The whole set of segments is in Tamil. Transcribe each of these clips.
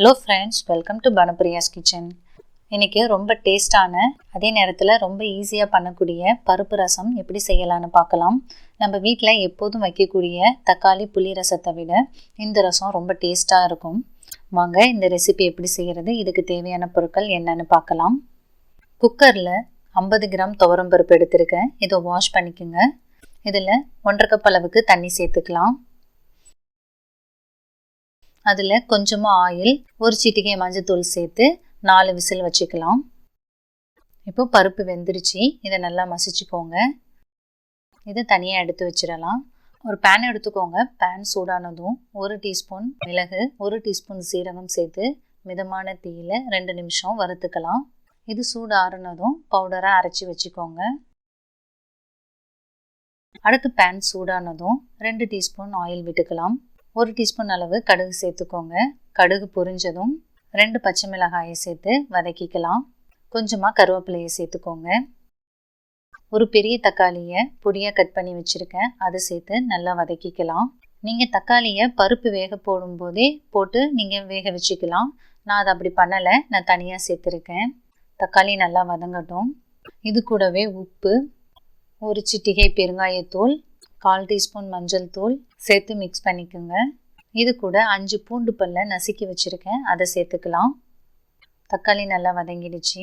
Hello friends, welcome to Bhanupriya's kitchen. இன்றைக்கி ரொம்ப டேஸ்டான அதே நேரத்தில் ரொம்ப ஈஸியாக பண்ணக்கூடிய பருப்பு ரசம் எப்படி செய்யலான்னு பார்க்கலாம். நம்ம வீட்டில் எப்போதும் வைக்கக்கூடிய தக்காளி புளி ரசத்தை விட இந்த ரசம் ரொம்ப டேஸ்ட்டாக இருக்கும். வாங்க இந்த ரெசிபி எப்படி செய்கிறது, இதுக்கு தேவையான பொருட்கள் என்னென்னு பார்க்கலாம். குக்கரில் 50 கிராம் துவரம் பருப்பு எடுத்திருக்கேன். இதை வாஷ் பண்ணிக்கோங்க. இதில் 1.5 கப் அளவுக்கு தண்ணி சேர்த்துக்கலாம். அதில் கொஞ்சமாக ஆயில், ஒரு சிட்டிகை மஞ்சத்தூள் சேர்த்து 4 விசில் வச்சுக்கலாம். இப்போ பருப்பு வெந்துருச்சு. இதை நல்லா மசிச்சுக்கோங்க. இதை தனியாக எடுத்து வச்சிடலாம். ஒரு பேன் எடுத்துக்கோங்க. பேன் சூடானதும் 1 டீஸ்பூன் மிளகு, 1 டீஸ்பூன் சீரகம் சேர்த்து மிதமான தீயில் 2 நிமிஷம் வறுத்துக்கலாம். இது சூடு ஆறுனதும் பவுடராக அரைச்சி வச்சுக்கோங்க. அடுத்து பேன் சூடானதும் 2 டீஸ்பூன் ஆயில் விட்டுக்கலாம். 1 டீஸ்பூன் அளவு கடுகு சேர்த்துக்கோங்க. கடுகு பொரிஞ்சதும் 2 பச்சை மிளகாயை சேர்த்து வதக்கிக்கலாம். கொஞ்சமாக கருவேப்பிலையை சேர்த்துக்கோங்க. ஒரு பெரிய தக்காளியை பொடியாக கட் பண்ணி வச்சுருக்கேன், அதை சேர்த்து நல்லா வதக்கிக்கலாம். நீங்கள் தக்காளியை பருப்பு வேக போடும்போதே போட்டு நீங்கள் வேக வச்சுக்கலாம். நான் அதை அப்படி பண்ணலை, நான் தனியாக சேர்த்துருக்கேன். தக்காளி நல்லா வதங்கட்டும். இது கூடவே உப்பு, ஒரு சிட்டிகை பெருங்காயத்தூள், 1/4 டீஸ்பூன் மஞ்சள் தூள் சேர்த்து மிக்ஸ் பண்ணிக்கோங்க. இது கூட 5 பூண்டு பல்லை நசுக்கி வச்சுருக்கேன், அதை சேர்த்துக்கலாம். தக்காளி நல்லா வதங்கிடுச்சு.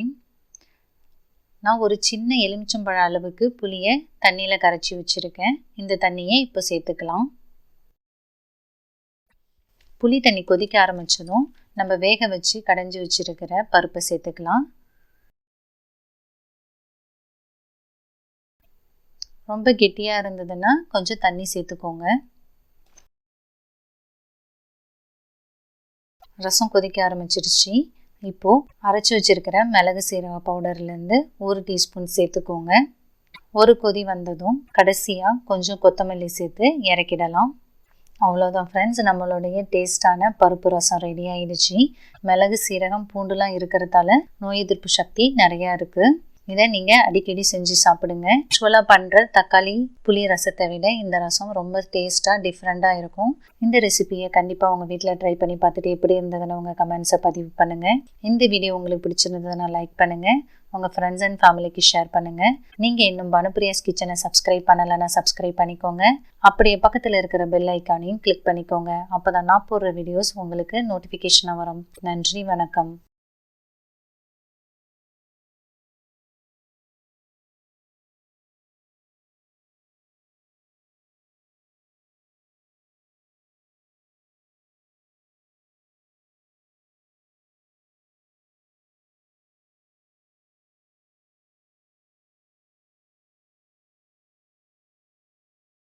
நான் ஒரு சின்ன எலுமிச்சம்பழ அளவுக்கு புளியை தண்ணியில் கரைச்சி வச்சுருக்கேன். இந்த தண்ணியை இப்போ சேர்த்துக்கலாம். புளி தண்ணி கொதிக்க ஆரம்பித்ததும் நம்ம வேக வச்சு கடைஞ்சி வச்சுருக்கிற பருப்பை சேர்த்துக்கலாம். ரொம்ப கெட்டியாக இருந்ததுன்னா கொஞ்சம் தண்ணி சேர்த்துக்கோங்க. ரசம் கொதிக்க ஆரம்பிச்சிருச்சு. இப்போது அரைச்சி வச்சுருக்கிற மிளகு சீரக பவுடர்லேருந்து 1 டீஸ்பூன் சேர்த்துக்கோங்க. ஒரு கொதி வந்ததும் கடைசியாக கொஞ்சம் கொத்தமல்லி சேர்த்து இறக்கிடலாம். அவ்வளோதான் ஃப்ரெண்ட்ஸ், நம்மளுடைய டேஸ்டான பருப்பு ரசம் ரெடி ஆகிடுச்சு. மிளகு சீரகம் பூண்டுலாம் இருக்கிறதால நோய் எதிர்ப்பு சக்தி நிறையா இருக்குது. இதை நீங்கள் அடிக்கடி செஞ்சு சாப்பிடுங்க. யூஸ்வலாக பண்ணுற தக்காளி புளி ரசத்தை விட இந்த ரசம் ரொம்ப டேஸ்ட்டாக டிஃப்ரெண்ட்டாக இருக்கும். இந்த ரெசிபியை கண்டிப்பாக உங்கள் வீட்டில் ட்ரை பண்ணி பார்த்துட்டு எப்படி இருந்ததுன்னு உங்கள் கமெண்ட்ஸை பதிவு பண்ணுங்கள். இந்த வீடியோ உங்களுக்கு பிடிச்சிருந்ததுன்னா லைக் பண்ணுங்கள். உங்கள் ஃப்ரெண்ட்ஸ் அண்ட் ஃபேமிலிக்கு ஷேர் பண்ணுங்கள். நீங்கள் இன்னும் பானுப்ரியாஸ் கிச்சனை சப்ஸ்கிரைப் பண்ணலைன்னா சப்ஸ்கிரைப் பண்ணிக்கோங்க. அப்படியே பக்கத்தில் இருக்கிற பெல் ஐக்கானையும் கிளிக் பண்ணிக்கோங்க. அப்போ தான் நான் போடுற வீடியோஸ் உங்களுக்கு நோட்டிஃபிகேஷனாக வரும். நன்றி, வணக்கம்.